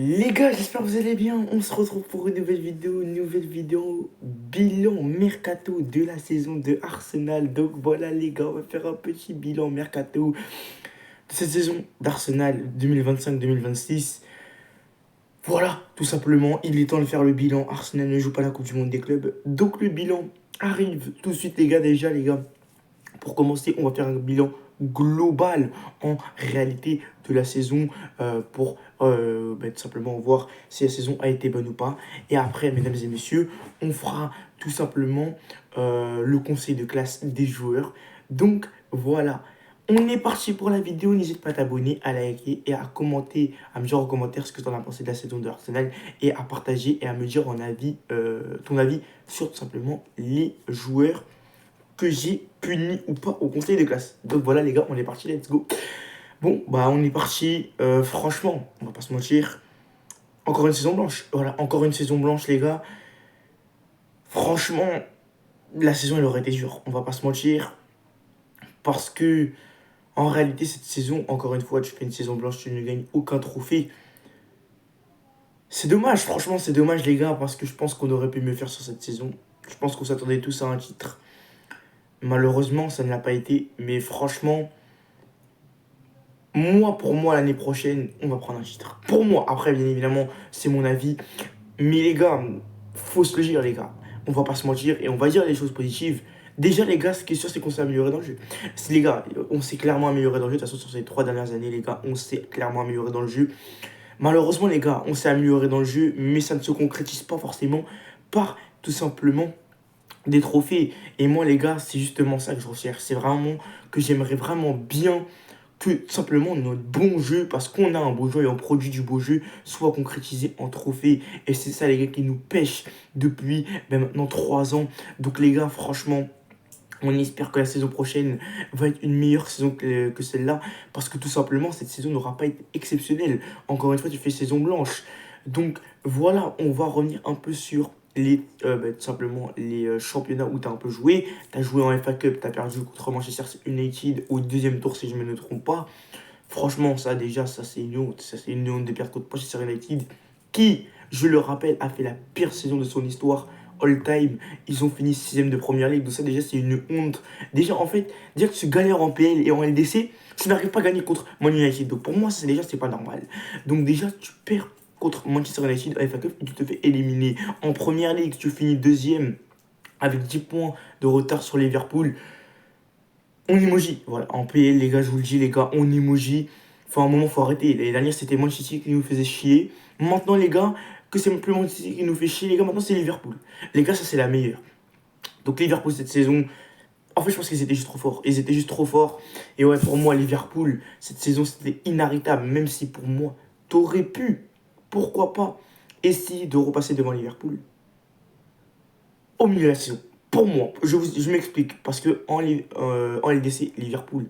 Les gars, j'espère que vous allez bien. On se retrouve pour une nouvelle vidéo bilan mercato de la saison de Arsenal. Donc voilà les gars, on va faire un petit bilan mercato de cette saison d'Arsenal 2025-2026. Voilà, tout simplement, il est temps de faire le bilan. Arsenal ne joue pas la Coupe du Monde des clubs. Donc le bilan arrive tout de suite les gars. Déjà les gars, pour commencer, on va faire un bilan global en réalité de la saison pour tout simplement voir si la saison a été bonne ou pas. Et après, mesdames et messieurs, on fera tout simplement le conseil de classe des joueurs. Donc voilà, on est parti pour la vidéo. N'hésite pas à t'abonner, à liker et à commenter, à me dire en commentaire ce que tu en as pensé de la saison de Arsenal et à partager et à me dire ton avis sur tout simplement les joueurs que j'ai puni ou pas au conseil de classe. Donc voilà les gars, on est parti, let's go. Bon, bah on est parti, franchement, on va pas se mentir, encore une saison blanche. Voilà, encore une saison blanche les gars. Franchement, la saison elle aurait été dure, on va pas se mentir. Parce que, en réalité, cette saison, encore une fois, tu fais une saison blanche, tu ne gagnes aucun trophée. C'est dommage, franchement, c'est dommage les gars, parce que je pense qu'on aurait pu mieux faire sur cette saison. Je pense qu'on s'attendait tous à un titre. Malheureusement, ça ne l'a pas été, mais franchement, pour moi, l'année prochaine, on va prendre un titre. Pour moi, après, bien évidemment, c'est mon avis. Mais les gars, faut se le dire, les gars. On va pas se mentir et on va dire les choses positives. Déjà, les gars, ce qui est sûr, c'est qu'on s'est amélioré dans le jeu. Les gars, on s'est clairement amélioré dans le jeu. De toute façon, sur ces 3 dernières années, les gars, on s'est clairement amélioré dans le jeu. Malheureusement, les gars, on s'est amélioré dans le jeu, mais ça ne se concrétise pas forcément par tout simplement des trophées. Et moi, les gars, c'est justement ça que je recherche. C'est vraiment que j'aimerais vraiment bien que tout simplement notre bon jeu, parce qu'on a un beau jeu et on produit du beau jeu, soit concrétisé en trophée. Et c'est ça les gars qui nous pêche depuis maintenant 3 ans. Donc les gars, franchement, on espère que la saison prochaine va être une meilleure saison que celle-là, parce que tout simplement cette saison n'aura pas été exceptionnelle. Encore une fois, tu fais saison blanche. Donc voilà, on va revenir un peu sur tout simplement les championnats où tu as un peu joué. Tu as joué en FA Cup, tu as perdu contre Manchester United au deuxième tour si je ne me trompe pas. Franchement, ça déjà, ça c'est une honte. Ça c'est une honte de perdre contre Manchester United qui, je le rappelle, a fait la pire saison de son histoire all time. Ils ont fini 6ème de première ligue. Donc ça déjà c'est une honte. Déjà en fait, dire que tu galères en PL et en LDC, tu n'arrives pas à gagner contre Man United. Donc pour moi, ça déjà c'est pas normal. Donc déjà tu perds contre Manchester United à FA Cup et tu te fais éliminer. En première ligue, tu finis deuxième avec 10 points de retard sur Liverpool. On emoji. Voilà, en PL, les gars, je vous le dis, les gars, on emoji. Enfin, à un moment, faut arrêter. L'année dernière, c'était Manchester City qui nous faisait chier. Maintenant, les gars, que c'est plus Manchester City qui nous fait chier, les gars, maintenant, c'est Liverpool. Les gars, ça, c'est la meilleure. Donc, Liverpool, cette saison, en fait, je pense qu'ils étaient juste trop forts. Ils étaient juste trop forts. Et ouais, pour moi, Liverpool, cette saison, c'était inarrêtable. Même si pour moi, t'aurais pu, pourquoi pas, essayer de repasser devant Liverpool au milieu de la saison. Pour moi, je m'explique. Parce que en LDC, Liverpool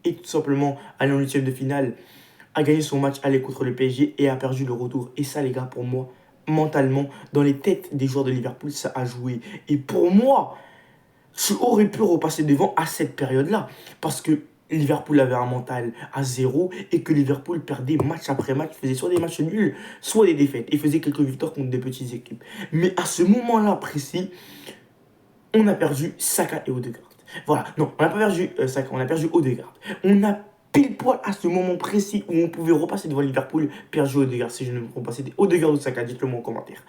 est tout simplement allé en huitième de finale, a gagné son match aller contre le PSG et a perdu le retour. Et ça, les gars, pour moi, mentalement, dans les têtes des joueurs de Liverpool, ça a joué. Et pour moi, tu aurais pu repasser devant à cette période-là. Parce que Liverpool avait un mental à zéro et que Liverpool perdait match après match, faisait soit des matchs nuls, soit des défaites et faisait quelques victoires contre des petites équipes. Mais à ce moment-là précis, on a perdu Saka et Odegaard. Voilà, non, on n'a pas perdu Saka, on a perdu Odegaard. On a pile poil à ce moment précis où on pouvait repasser devant Liverpool, perdu Odegaard. Si je ne me trompe pas, c'était Odegaard ou Saka, dites-le moi en commentaire.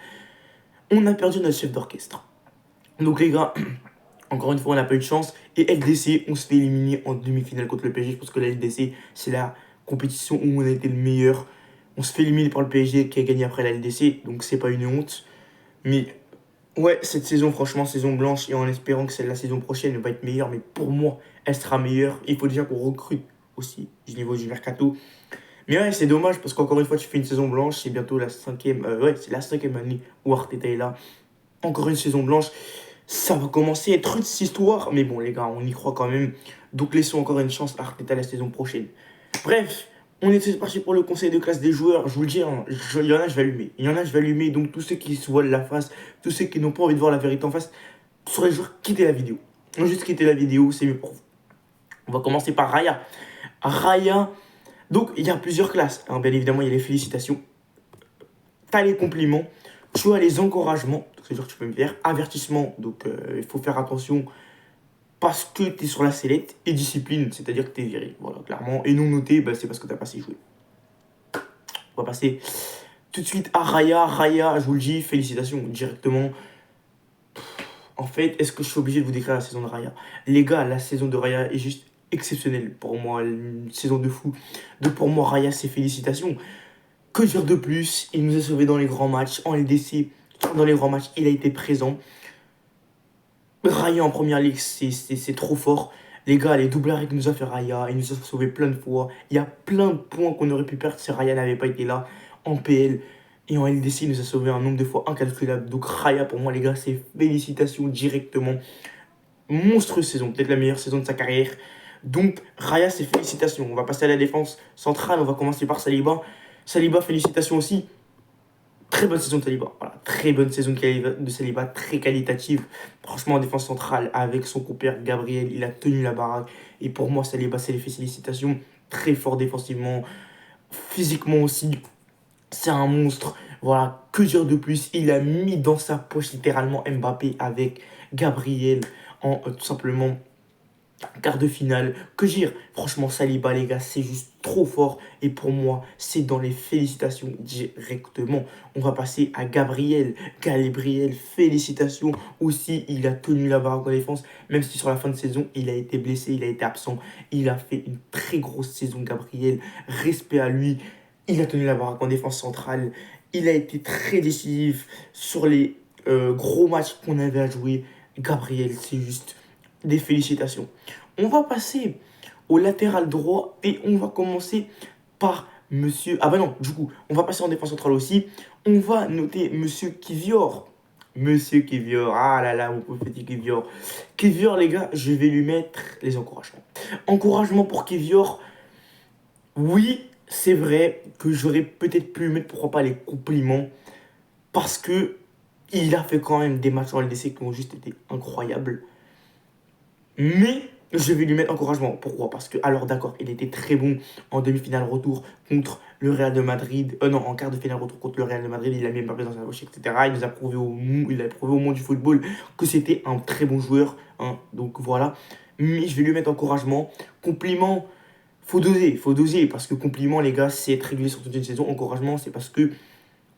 On a perdu notre chef d'orchestre. Donc les gars, encore une fois, on n'a pas eu de chance. Et LDC, on se fait éliminer en demi-finale contre le PSG. Je pense que la LDC, c'est la compétition où on a été le meilleur. On se fait éliminer par le PSG qui a gagné après la LDC, donc c'est pas une honte. Mais ouais, cette saison, franchement, saison blanche, et en espérant que celle la saison prochaine va être meilleure, mais pour moi, elle sera meilleure. Il faut déjà qu'on recrute aussi au niveau du mercato. Mais ouais, c'est dommage parce qu'encore une fois, tu fais une saison blanche, c'est bientôt la cinquième, c'est la 5e année où Arteta est là. Encore une saison blanche, ça va commencer à être rude cette histoire, mais bon, les gars, on y croit quand même. Donc laissons encore une chance à Arteta la saison prochaine. Bref, on était parti pour le conseil de classe des joueurs. Je vous le dis, hein, il y en a, je vais allumer. Il y en a, je vais allumer. Donc, tous ceux qui se voilent la face, tous ceux qui n'ont pas envie de voir la vérité en face, sur les joueurs, quittez la vidéo. Juste quitter la vidéo, c'est mieux pour vous. On va commencer par Raya. Raya, donc il y a plusieurs classes. Hein, bien évidemment, il y a les félicitations. tu as les compliments, tu as les encouragements, c'est-à-dire que tu peux me faire avertissement, donc il faut faire attention parce que tu es sur la sellette, et discipline, c'est-à-dire que tu es viré, voilà, clairement, et non noté, bah, c'est parce que tu n'as pas assez joué. On va passer tout de suite à Raya. Raya, je vous le dis, félicitations directement. En fait, est-ce que je suis obligé de vous décrire la saison de Raya? Les gars, la saison de Raya est juste exceptionnelle pour moi, une saison de fou. Donc pour moi, Raya, c'est félicitations. Que dire de plus? Il nous a sauvés dans les grands matchs, en LDC, dans les grands matchs, il a été présent. Raya en première ligue, c'est trop fort. Les gars, les doubleurs qu'il nous a fait Raya, il nous a sauvé plein de fois. Il y a plein de points qu'on aurait pu perdre si Raya n'avait pas été là en PL. Et en LDC, il nous a sauvé un nombre de fois incalculable. Donc Raya, pour moi, les gars, c'est félicitations directement. Monstrueuse saison, peut-être la meilleure saison de sa carrière. Donc Raya, c'est félicitations. On va passer à la défense centrale, on va commencer par Saliba. Saliba, félicitations aussi. Très bonne saison de Saliba. Voilà, très bonne saison de Saliba, très qualitative. Franchement, en défense centrale, avec son compère Gabriel, il a tenu la baraque. Et pour moi, Saliba, c'est les félicitations. Très fort défensivement, physiquement aussi. C'est un monstre. Voilà, que dire de plus? Il a mis dans sa poche littéralement Mbappé avec Gabriel en tout simplement quart de finale. Que dire? Franchement, Saliba, les gars, c'est juste trop fort. Et pour moi, c'est dans les félicitations directement. On va passer à Gabriel. Gabriel, félicitations. Aussi, il a tenu la baraque en défense. Même si sur la fin de saison, il a été blessé, il a été absent. Il a fait une très grosse saison, Gabriel. Respect à lui. Il a tenu la baraque en défense centrale. Il a été très décisif sur les gros matchs qu'on avait à jouer. Gabriel, c'est juste des félicitations. On va passer au latéral droit et on va commencer par monsieur... Ah bah non, du coup, on va passer en défense centrale aussi. On va noter monsieur Kivior. Monsieur Kivior, ah là là, mon pauvre petit Kivior. Kivior, les gars, je vais lui mettre les encouragements. Encouragement pour Kivior. Oui, c'est vrai que j'aurais peut-être pu lui mettre, pourquoi pas, les compliments. Parce que il a fait quand même des matchs en LDC qui ont juste été incroyables. Mais je vais lui mettre encouragement. Pourquoi? Parce que, alors d'accord, il était très bon en demi-finale retour contre le Real de Madrid. Non, en quart de finale retour contre le Real de Madrid. Il a mis Mbappé dans sa gauche, etc. Il nous a prouvé il a prouvé au monde du football que c'était un très bon joueur. Hein. Donc voilà. Mais je vais lui mettre encouragement. Compliment, faut doser. Parce que compliment, les gars, c'est être régulier sur toute une saison. Encouragement, c'est parce que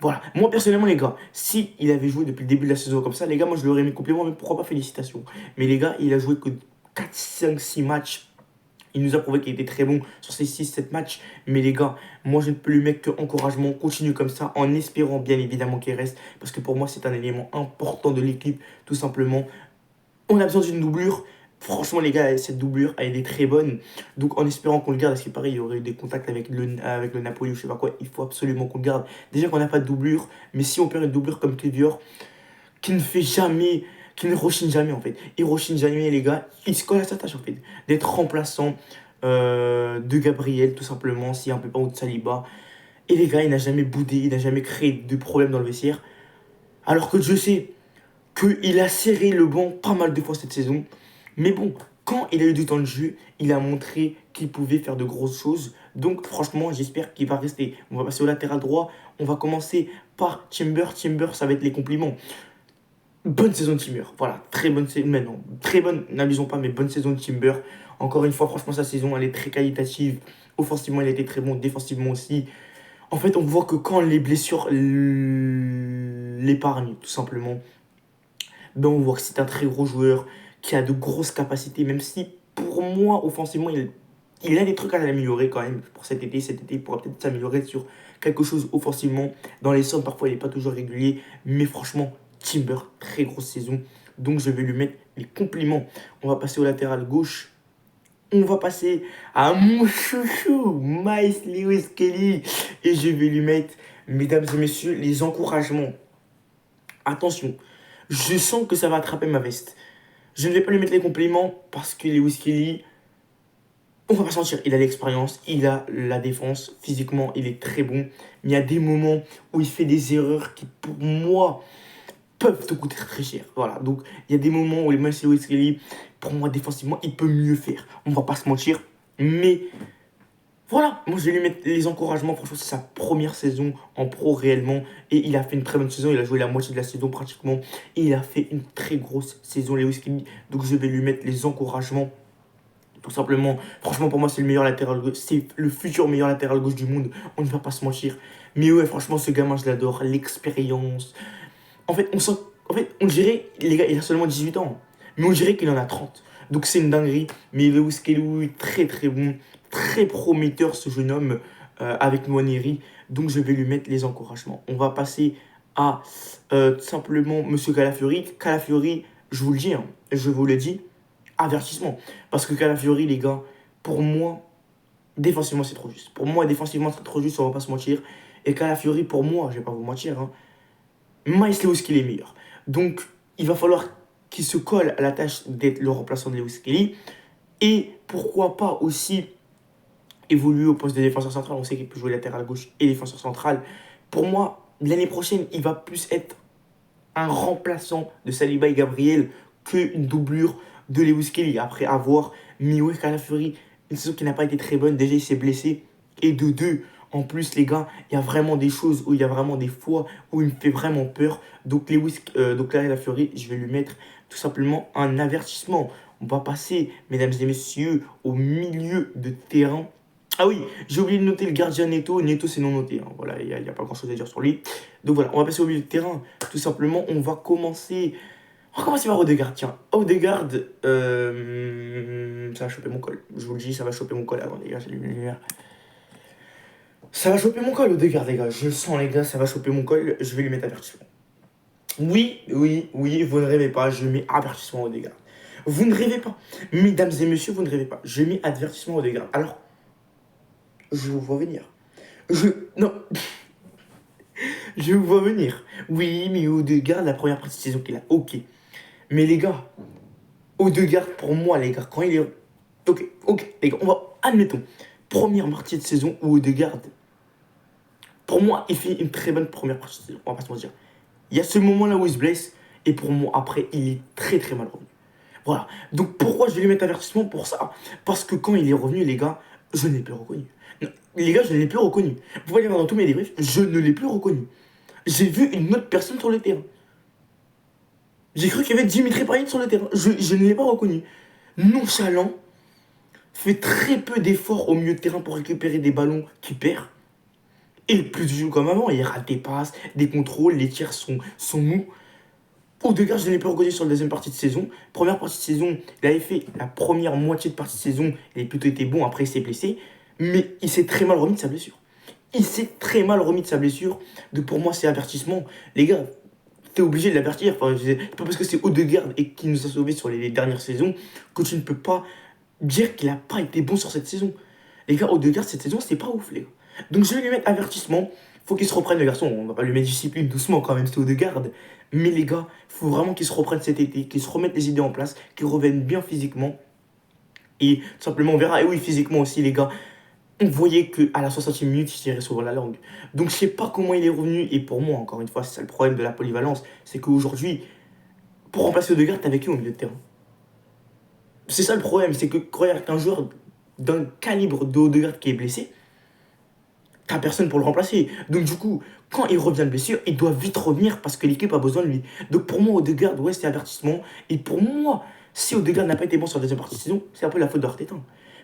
voilà, moi personnellement les gars, si il avait joué depuis le début de la saison comme ça, les gars, moi je lui aurais mis complément, mais pourquoi pas félicitations. Mais les gars, il a joué que 4, 5, 6 matchs. Il nous a prouvé qu'il était très bon sur ces 6, 7 matchs. Mais les gars, moi je ne peux lui mettre que encouragement, continue comme ça, en espérant bien évidemment qu'il reste. Parce que pour moi c'est un élément important de l'équipe, tout simplement. On a besoin d'une doublure. Franchement, les gars, cette doublure, elle est très bonne. Donc, en espérant qu'on le garde, parce que pareil, il y aurait eu des contacts avec le Napoli ou je sais pas quoi, il faut absolument qu'on le garde. Déjà qu'on n'a pas de doublure, mais si on perd une doublure comme Clévior, qui ne fait jamais, qui ne rechigne jamais en fait. Il rechigne jamais, les gars. Il se colle à sa tâche en fait. D'être remplaçant de Gabriel, tout simplement, s'il y a un peu pas ou de Saliba. Et les gars, il n'a jamais boudé, il n'a jamais créé de problème dans le vestiaire. Alors que je sais qu'il a serré le banc pas mal de fois cette saison. Mais bon, quand il a eu du temps de jeu, il a montré qu'il pouvait faire de grosses choses. Donc franchement, j'espère qu'il va rester. On va passer au latéral droit. On va commencer par Timber. Timber, ça va être les compliments. Bonne saison de Timber. Voilà, très bonne saison. Mais non, très bonne, n'abusons pas, mais bonne saison de Timber. Encore une fois, franchement, sa saison, elle est très qualitative. Offensivement, il était très bon. Défensivement aussi. En fait, on voit que quand les blessures l'épargnent, tout simplement, ben on voit que c'est un très gros joueur qui a de grosses capacités, même si pour moi, offensivement, il a des trucs à améliorer quand même pour cet été. Cet été, il pourra peut-être s'améliorer sur quelque chose offensivement. Dans les sommes, parfois, il n'est pas toujours régulier, mais franchement, Timber, très grosse saison. Donc, je vais lui mettre les compliments. On va passer au latéral gauche. On va passer à mon chouchou, Miles Lewis Kelly. Et je vais lui mettre, mesdames et messieurs, les encouragements. Attention, je sens que ça va attraper ma veste. Je ne vais pas lui mettre les compliments parce que Lewis Kelly, on va pas se mentir, il a l'expérience, il a la défense, physiquement il est très bon. Mais il y a des moments où il fait des erreurs qui pour moi peuvent te coûter très cher. Voilà, donc il y a des moments où même si Lewis Kelly, pour moi défensivement, il peut mieux faire. On va pas se mentir, mais Voilà, moi je vais lui mettre les encouragements. Franchement, c'est sa première saison en pro réellement. Et il a fait une très bonne saison. Il a joué la moitié de la saison pratiquement. Et il a fait une très grosse saison, Lewis Kelly. Donc je vais lui mettre les encouragements. Tout simplement, franchement, pour moi, c'est le meilleur latéral gauche. C'est le futur meilleur latéral gauche du monde. On ne va pas se mentir. Mais ouais, franchement, ce gamin, je l'adore. L'expérience. En fait, on dirait, les gars, il a seulement 18 ans. Mais on dirait qu'il en a 30. Donc c'est une dinguerie. Mais Lewis Kelly, très très bon. Très prometteur, ce jeune homme, avec Nwaneri. Donc je vais lui mettre les encouragements. On va passer à tout simplement Monsieur Calafiori. Calafiori, je vous le dis, hein, je vous le dis, avertissement. Parce que Calafiori, les gars, pour moi, défensivement, c'est trop juste. Pour moi, défensivement, c'est trop juste, on va pas se mentir. Et Calafiori, pour moi, je vais pas vous mentir, hein, Miles Lewis Kelly est meilleur. Donc, il va falloir qu'il se colle à la tâche d'être le remplaçant de Lewis Kelly. Et pourquoi pas aussi évoluer au poste de défenseur central. On sait qu'il peut jouer latéral gauche et défenseur central. Pour moi, l'année prochaine, il va plus être un remplaçant de Saliba et Gabriel qu'une doublure de Lewis Kelly. Après avoir Miwe Calafiori, une saison qui n'a pas été très bonne, déjà il s'est blessé. Et de deux, en plus les gars, il y a vraiment des choses où il y a vraiment des fois où il me fait vraiment peur. Donc donc Calafiori, je vais lui mettre tout simplement un avertissement. On va passer, mesdames et messieurs, au milieu de terrain. Ah oui, j'ai oublié de noter le gardien Neto. Neto, c'est non noté, hein. Voilà, il n'y a pas grand-chose à dire sur lui. Donc voilà, on va passer au milieu de terrain. Tout simplement, on va commencer par Odegaard. Tiens, Odegaard, ça va choper mon col. Je vous le dis, ça va choper mon col. Avant, les gars, j'ai lu mes lumières. Ça va choper mon col, Odegaard, les gars. Je le sens, les gars, ça va choper mon col. Je vais lui mettre avertissement. Oui, oui, oui, vous ne rêvez pas. Je mets avertissement Odegaard. Vous ne rêvez pas. Mesdames et messieurs, vous ne rêvez pas. Je mets avertissement Odegaard. Alors, je vous vois venir. Non, je vous vois venir. Oui, mais Odegaard, la première partie de saison qu'il a, ok. Mais les gars, Odegaard, pour moi, les gars, quand il est... Ok, les gars, admettons, première partie de saison où Odegaard, pour moi, il fait une très bonne première partie de saison, on va pas se mentir. Il y a ce moment-là où il se blesse, et pour moi, après, il est très très mal revenu. Voilà. Donc pourquoi je vais lui mettre avertissement pour ça? Parce que quand il est revenu, les gars, je ne l'ai plus reconnu. Non, les gars, je ne l'ai plus reconnu. Vous pouvez aller voir dans tous mes débriefs, je ne l'ai plus reconnu. J'ai vu une autre personne sur le terrain. J'ai cru qu'il y avait Dimitri Payet sur le terrain. Je ne l'ai pas reconnu. Nonchalant, fait très peu d'efforts au milieu de terrain pour récupérer des ballons qu'il perd. Et plus du tout comme avant, il rate des passes, des contrôles, les tirs sont mous. Odegaard, je ne l'ai pas reconnu sur la deuxième partie de saison. Première partie de saison, il avait fait la première moitié de partie de saison. Il a plutôt été bon, après il s'est blessé. Mais il s'est très mal remis de sa blessure. Il s'est très mal remis de sa blessure. Donc pour moi, c'est avertissement. Les gars, t'es obligé de l'avertir. Enfin, c'est pas parce que c'est Odegaard et qui nous a sauvés sur les dernières saisons que tu ne peux pas dire qu'il n'a pas été bon sur cette saison. Les gars, Odegaard, cette saison, c'est pas ouf, les gars. Donc je vais lui mettre avertissement. Faut qu'il se reprenne, le garçon. On va pas lui mettre discipline doucement quand même, c'est Odegaard. Mais les gars, faut vraiment qu'il se reprenne cet été, qu'il se remette les idées en place, qu'il revienne bien physiquement. Et tout simplement, on verra. Et oui, physiquement aussi, les gars. On voyait qu'à la 60e minute, il tirait sur la langue. Donc je sais pas comment il est revenu. Et pour moi, encore une fois, c'est ça le problème de la polyvalence. C'est qu'aujourd'hui, pour remplacer Odegaard, t'avais qui au milieu de terrain? C'est ça le problème. C'est que quand il y a un joueur d'un calibre de Odegaard qui est blessé, t'as personne pour le remplacer. Donc du coup, quand il revient de blessure, il doit vite revenir parce que l'équipe a besoin de lui. Donc pour moi, Odegaard, ouais, c'est avertissement. Et pour moi, si Odegaard n'a pas été bon sur la deuxième partie de saison, c'est un peu la faute d'Arteta.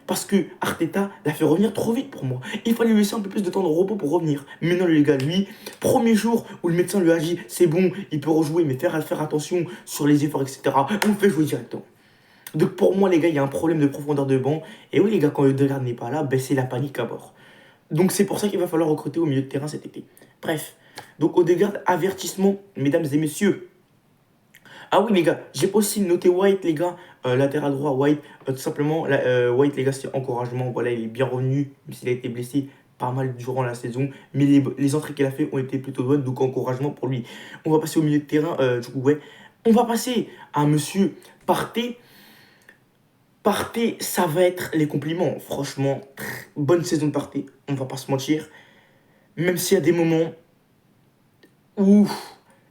Parce que Arteta l'a fait revenir trop vite pour moi. Il fallait lui laisser un peu plus de temps de repos pour revenir. Mais non, les gars, lui, premier jour où le médecin lui a dit c'est bon, il peut rejouer, mais faire attention sur les efforts, etc., on le fait jouer directement. Donc pour moi, les gars, il y a un problème de profondeur de banc. Et oui, les gars, quand Odegaard n'est pas là, ben, c'est la panique à bord. Donc c'est pour ça qu'il va falloir recruter au milieu de terrain cet été. Bref, donc Odegaard, avertissement, mesdames et messieurs. Ah oui les gars, j'ai aussi noté White les gars, latéral droit White, tout simplement, White les gars c'est encouragement, voilà il est bien revenu, même s'il a été blessé pas mal durant la saison, mais les entrées qu'il a fait ont été plutôt bonnes, donc encouragement pour lui. On va passer au milieu de terrain, du coup ouais, on va passer à monsieur Partey. Partey, ça va être les compliments, franchement, bonne saison de Partey, on va pas se mentir. Même s'il y a des moments où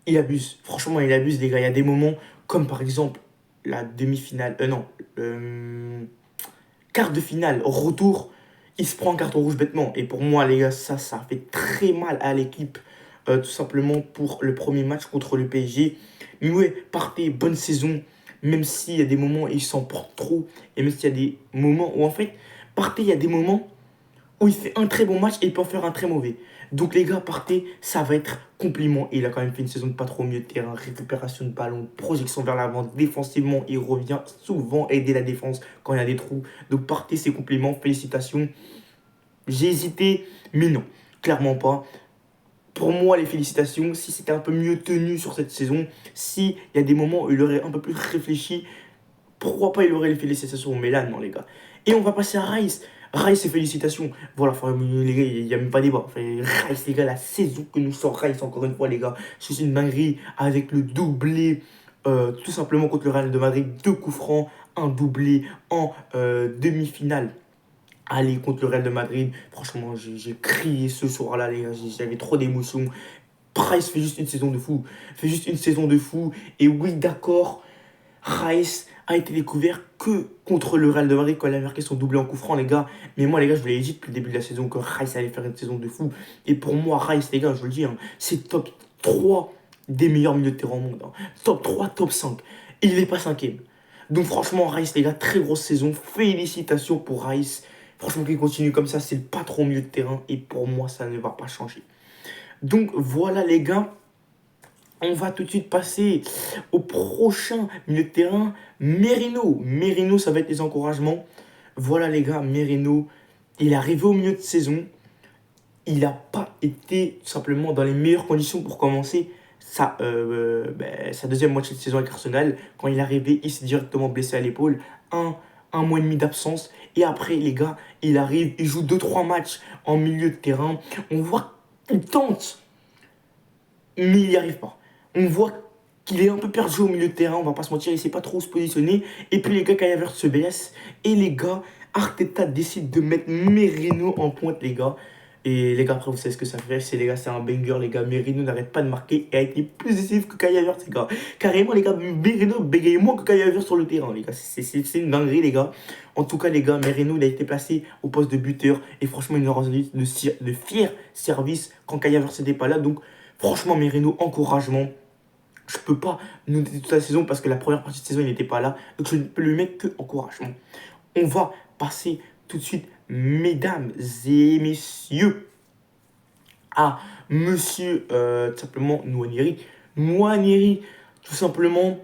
il abuse. Franchement, il abuse, les gars. Il y a des moments comme par exemple la demi-finale. Non. Quart de finale, retour. il se prend un carton rouge bêtement. Et pour moi, les gars, ça fait très mal à l'équipe, tout simplement pour le premier match contre le PSG. Mais ouais, partez, bonne saison, même s'il y a des moments où il s'en porte trop, et même s'il y a des moments où, en fait, partez, il y a des moments où il fait un très bon match et il peut en faire un très mauvais. Donc les gars, partez, ça va être compliment. Et il a quand même fait une saison de pas trop mieux de terrain, récupération de ballon, projection vers l'avant, défensivement, il revient souvent aider la défense quand il y a des trous. Donc partez, c'est compliments, félicitations. J'ai hésité, mais non, clairement pas. Pour moi, les félicitations, si c'était un peu mieux tenu sur cette saison, s'il y a des moments où il aurait un peu plus réfléchi, pourquoi pas il aurait les félicitations, mais là, non, les gars. Et on va passer à Rice. Rice et félicitations. Voilà, enfin, les gars, il n'y a même pas débat. Enfin, Rice, les gars, la saison que nous sort Rice, encore une fois, les gars, c'est une dinguerie avec le doublé, tout simplement contre le Real de Madrid. Deux coups francs, un doublé en demi-finale. Allez, contre le Real de Madrid, franchement, j'ai crié ce soir-là, les gars, j'avais trop d'émotions. Rice fait juste une saison de fou. Fait juste une saison de fou. Et oui, d'accord, Rice a été découvert que contre le Real de Madrid quand il a marqué son doublé en coup franc, les gars. Mais moi, les gars, je vous l'ai dit depuis le début de la saison que Rice allait faire une saison de fou. Et pour moi, Rice, les gars, je vous le dis, hein, c'est top 3 des meilleurs milieux de terrain au monde, hein. Top 3, top 5. Et il n'est pas cinquième. Donc franchement, Rice, les gars, très grosse saison. Félicitations pour Rice. Franchement, qu'il continue comme ça, c'est le patron milieu de terrain. Et pour moi, ça ne va pas changer. Donc voilà, les gars. On va tout de suite passer au prochain milieu de terrain, Merino. Merino, ça va être les encouragements. Voilà les gars, Merino, il est arrivé au milieu de saison. Il n'a pas été tout simplement dans les meilleures conditions pour commencer sa deuxième moitié de saison avec Arsenal. Quand il est arrivé, il s'est directement blessé à l'épaule. Un mois et demi d'absence. Et après, les gars, il arrive, il joue deux trois matchs en milieu de terrain. On voit qu'il tente, mais il n'y arrive pas. On voit qu'il est un peu perdu au milieu de terrain, on va pas se mentir, il sait pas trop où se positionner. Et puis les gars, Kai Havertz se blesse. Et les gars, Arteta décide de mettre Merino en pointe, les gars. Et les gars, après, vous savez ce que ça fait. C'est les gars, c'est un banger, les gars. Merino n'arrête pas de marquer et a été plus décisif que Kai Havertz, les gars. Carrément, les gars, Merino bégaye moins que Kai Havertz sur le terrain, les gars. C'est une dinguerie, les gars. En tout cas, les gars, Merino, il a été placé au poste de buteur. Et franchement, il nous a rendu de fiers services quand Kai Havertz n'était pas là. Donc, franchement, Merino, encouragement. Je peux pas noter toute la saison parce que la première partie de saison, il n'était pas là. Donc, je ne peux lui mettre que encouragement. On va passer tout de suite, mesdames et messieurs, à monsieur, tout simplement, Nwaneri. Nwaneri, tout simplement,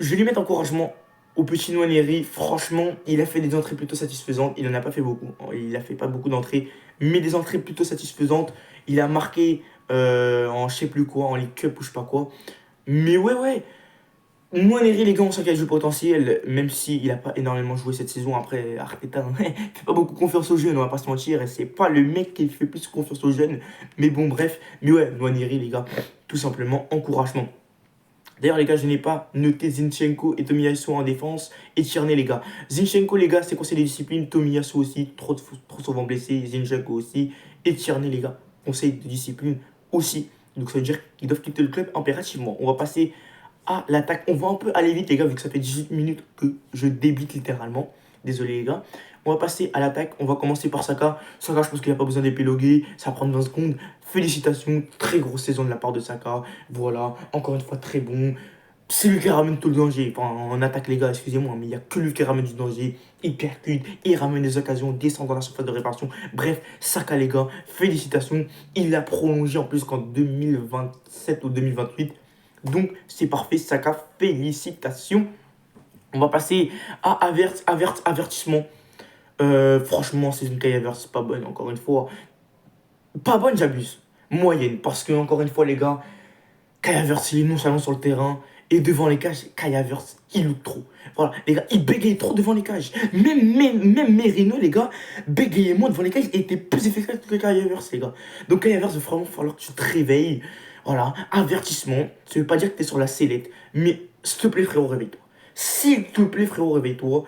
je vais lui mettre encouragement au petit Nwaneri. Franchement, il a fait des entrées plutôt satisfaisantes. Il n'en a pas fait beaucoup. Il n'a fait pas beaucoup d'entrées, mais des entrées plutôt satisfaisantes. Il a marqué en je sais plus quoi, en League Cup ou je sais pas quoi. Mais ouais. Nwaneri, les gars, on sent qu'il a du potentiel, même s'il n'a pas énormément joué cette saison. Après, Arteta ne fait pas beaucoup confiance aux jeunes, on va pas se mentir. Et c'est pas le mec qui fait plus confiance aux jeunes. Mais bon, bref. Mais ouais, Nwaneri, les gars, tout simplement, encouragement. D'ailleurs, les gars, je n'ai pas noté Zinchenko et Tomiyasu en défense et Tierney, les gars. Zinchenko, les gars, c'est conseil de discipline. Tomiyasu aussi, trop souvent blessé. Zinchenko aussi. Et Tierney, les gars, conseil de discipline aussi. Donc, ça veut dire qu'ils doivent quitter le club impérativement. On va passer à l'attaque. On va un peu aller vite, les gars, vu que ça fait 18 minutes que je débite littéralement. Désolé, les gars. On va passer à l'attaque. On va commencer par Saka. Saka, je pense qu'il n'y a pas besoin d'épiloguer. Ça va prendre 20 secondes. Félicitations. Très grosse saison de la part de Saka. Voilà. Encore une fois, très bon. C'est lui qui ramène tout le danger. Enfin, en attaque, les gars, excusez-moi, mais il n'y a que lui qui ramène du danger. Il percute, il ramène des occasions, descend dans la surface de réparation. Bref, Saka, les gars, félicitations. Il l'a prolongé en plus qu'en 2027 ou 2028. Donc, c'est parfait, Saka, félicitations. On va passer à avertissement. Franchement, c'est une Kai Havertz, pas bonne, encore une fois. Pas bonne, j'abuse. Moyenne, parce que, encore une fois, les gars, Kai Havertz, il est nonchalant sur le terrain. Et devant les cages, Kai Havertz, il loot trop. Voilà, les gars, il bégaye trop devant les cages. Même Merino, les gars, bégayait moins devant les cages et était plus efficace que Kai Havertz, les gars. Donc, Kai Havertz, il va vraiment falloir que tu te réveilles. Voilà, avertissement. Ça veut pas dire que tu es sur la sellette. Mais s'il te plaît, frérot, réveille-toi. S'il te plaît, frérot, réveille-toi.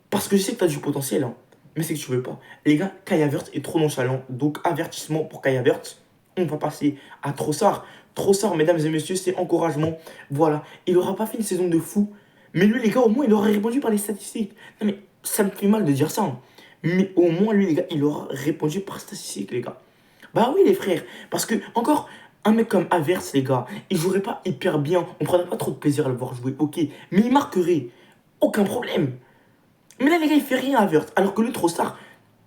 Parce que je sais que tu as du potentiel, hein. Mais c'est que tu veux pas. Les gars, Kai Havertz est trop nonchalant. Donc, avertissement pour Kai Havertz. On va passer à Trossard. Trossard, mesdames et messieurs, c'est encouragement. Voilà. Il n'aura pas fait une saison de fou. Mais lui, les gars, au moins, il aura répondu par les statistiques. Non, mais ça me fait mal de dire ça, hein. Mais au moins, lui, les gars, il aura répondu par statistique, les gars. Bah oui, les frères. Parce que, encore, un mec comme Havertz, les gars, il jouerait pas hyper bien. On prendrait pas trop de plaisir à le voir jouer, ok. Mais il marquerait. Aucun problème. Mais là, les gars, il fait rien, Havertz. Alors que le Trossard,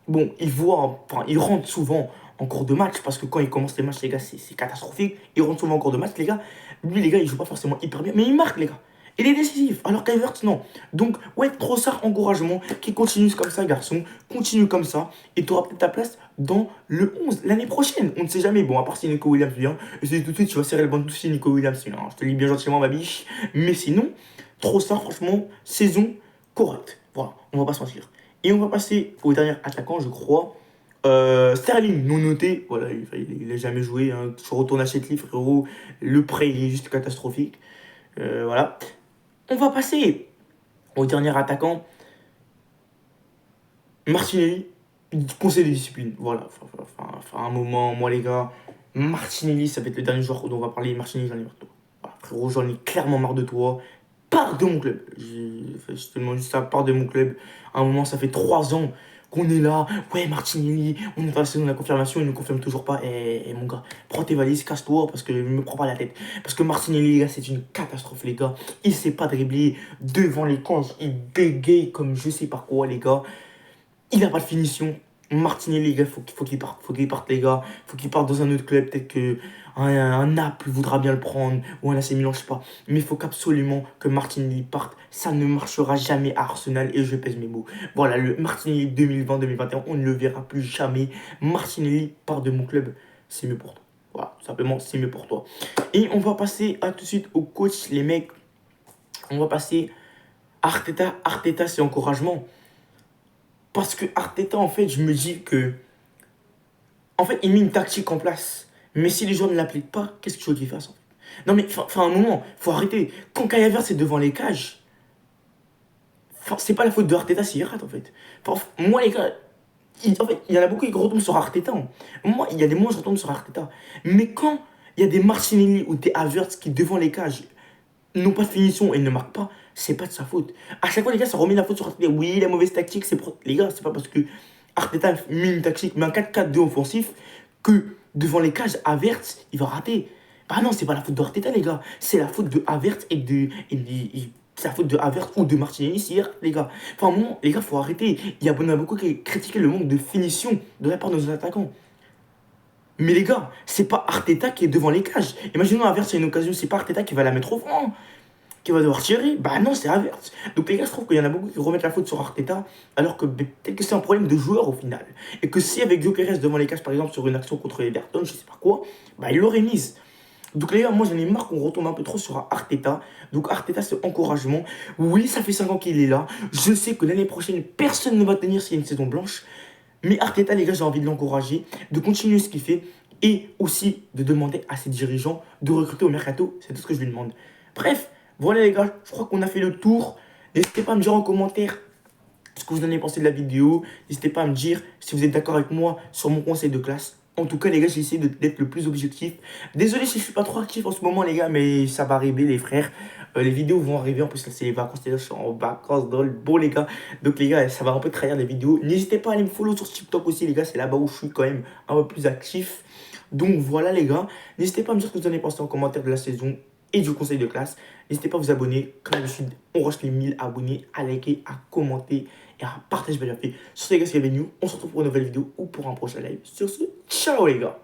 bon, il voit, enfin, il rentre souvent en cours de match. Parce que quand il commence les matchs, les gars, c'est catastrophique. Il rentre souvent en cours de match, les gars. Lui, les gars, il joue pas forcément hyper bien. Mais il marque, les gars. Il est décisif. Alors qu'Havertz, non. Donc, ouais, Trossard, encouragement. Qui continue comme ça, garçon. Continue comme ça. Et tu auras peut-être ta place dans le 11 l'année prochaine. On ne sait jamais. Bon, à part si Nico Williams vient. Et c'est tout de suite, tu vas serrer le banc de si Nico Williams vient. Je te le dis bien gentiment, ma biche. Mais sinon, Trossard, franchement, saison correcte. Voilà, on va pas se mentir. Et on va passer au dernier attaquant, je crois. Sterling, non noté. Voilà, il a jamais joué. Hein. Tu retournes à Chetly, frérot. Le prêt, il est juste catastrophique. Voilà. On va passer au dernier attaquant. Martinelli, conseil de discipline. Voilà. Enfin, un moment, moi, les gars. Martinelli, ça va être le dernier joueur dont on va parler. Martinelli, j'en ai marre de toi. Voilà, frérot, j'en ai clairement marre de toi. Pars de mon club. Je te demande juste ça, pars de mon club. À un moment, ça fait 3 ans qu'on est là. Ouais, Martinelli, on est passé dans la confirmation, il ne confirme toujours pas. Mon gars, prends tes valises, casse-toi parce que je me prends pas la tête. Parce que Martinelli, les gars, c'est une catastrophe, les gars. Il sait pas dribbler devant les camps. Il bégaye comme je sais pas quoi, les gars. Il n'a pas de finition. Martinelli, les gars, faut qu'il parte. Faut qu'il parte, les gars. Faut qu'il parte dans un autre club. Peut-être que un Naples voudra bien le prendre. Ou un AC Milan, je sais pas. Mais il faut qu'absolument que Martinelli parte. Ça ne marchera jamais à Arsenal. Et je pèse mes mots. Voilà, le Martinelli 2020-2021, on ne le verra plus jamais. Martinelli part de mon club. C'est mieux pour toi. Voilà, tout simplement, c'est mieux pour toi. Et on va passer tout de suite au coach, les mecs. On va passer Arteta. Arteta, c'est encouragement. Parce que Arteta, en fait, je me dis que. En fait, il met une tactique en place. Mais si les joueurs ne l'appliquent pas, qu'est-ce que tu veux qu'il fasse en fait? Non, mais enfin, un moment, faut arrêter. Quand Kai Havertz est devant les cages, c'est pas la faute de Arteta s'il rate en fait. Moi, les gars, en fait, il y en a beaucoup qui retombent sur Arteta. Hein. Moi, il y a des moments où je retombe sur Arteta. Mais quand il y a des Martinelli ou des Havertz qui, devant les cages, n'ont pas de finition et ne marquent pas, c'est pas de sa faute. À chaque fois, les gars, ça remet la faute sur Arteta. Oui, la mauvaise tactique, les gars, c'est pas parce que Arteta met une tactique, mais un 4-4-2 offensif, que devant les cages, Havertz, il va rater. Bah non, c'est pas la faute d'Arteta, les gars. C'est la faute de Havertz c'est la faute de Havertz ou de Martinelli, hier, les gars. Enfin, moi, les gars, faut arrêter. Il y a beaucoup qui critiquent le manque de finition de la part de nos attaquants. Mais les gars, c'est pas Arteta qui est devant les cages. Imaginons Havertz a une occasion, c'est pas Arteta qui va la mettre au fond, qui va devoir tirer. Bah non, c'est Havertz. Donc les gars, je trouve qu'il y en a beaucoup qui remettent la faute sur Arteta, alors que peut-être que c'est un problème de joueur au final. Et que si avec Gyökeres devant les cages, par exemple, sur une action contre Everton, je sais pas quoi, bah il l'aurait mise. Donc les gars, moi j'en ai marre qu'on retombe un peu trop sur Arteta. Donc Arteta, c'est encouragement. Oui, ça fait 5 ans qu'il est là. Je sais que l'année prochaine, personne ne va tenir s'il y a une saison blanche. Mais Arteta, les gars, j'ai envie de l'encourager, de continuer ce qu'il fait et aussi de demander à ses dirigeants de recruter au mercato. C'est tout ce que je lui demande. Bref, voilà les gars, je crois qu'on a fait le tour. N'hésitez pas à me dire en commentaire ce que vous en avez pensé de la vidéo. N'hésitez pas à me dire si vous êtes d'accord avec moi sur mon conseil de classe. En tout cas, les gars, j'ai essayé d'être le plus objectif. Désolé si je suis pas trop actif en ce moment, les gars, mais ça va arriver, les frères. Les vidéos vont arriver. En plus, là, c'est les vacances. Je suis en vacances dans le beau, les gars. Donc, les gars, ça va un peu trahir les vidéos. N'hésitez pas à aller me follow sur TikTok aussi, les gars. C'est là-bas où je suis quand même un peu plus actif. Donc, voilà, les gars. N'hésitez pas à me dire ce que vous en avez pensé en commentaire de la saison et du conseil de classe. N'hésitez pas à vous abonner. Comme d'habitude, on rush les 1000 abonnés, à liker, à commenter et à partager bien fait. Sur ce, les gars, c'est bienvenue. On se retrouve pour une nouvelle vidéo ou pour un prochain live. Sur ce, ciao, les gars.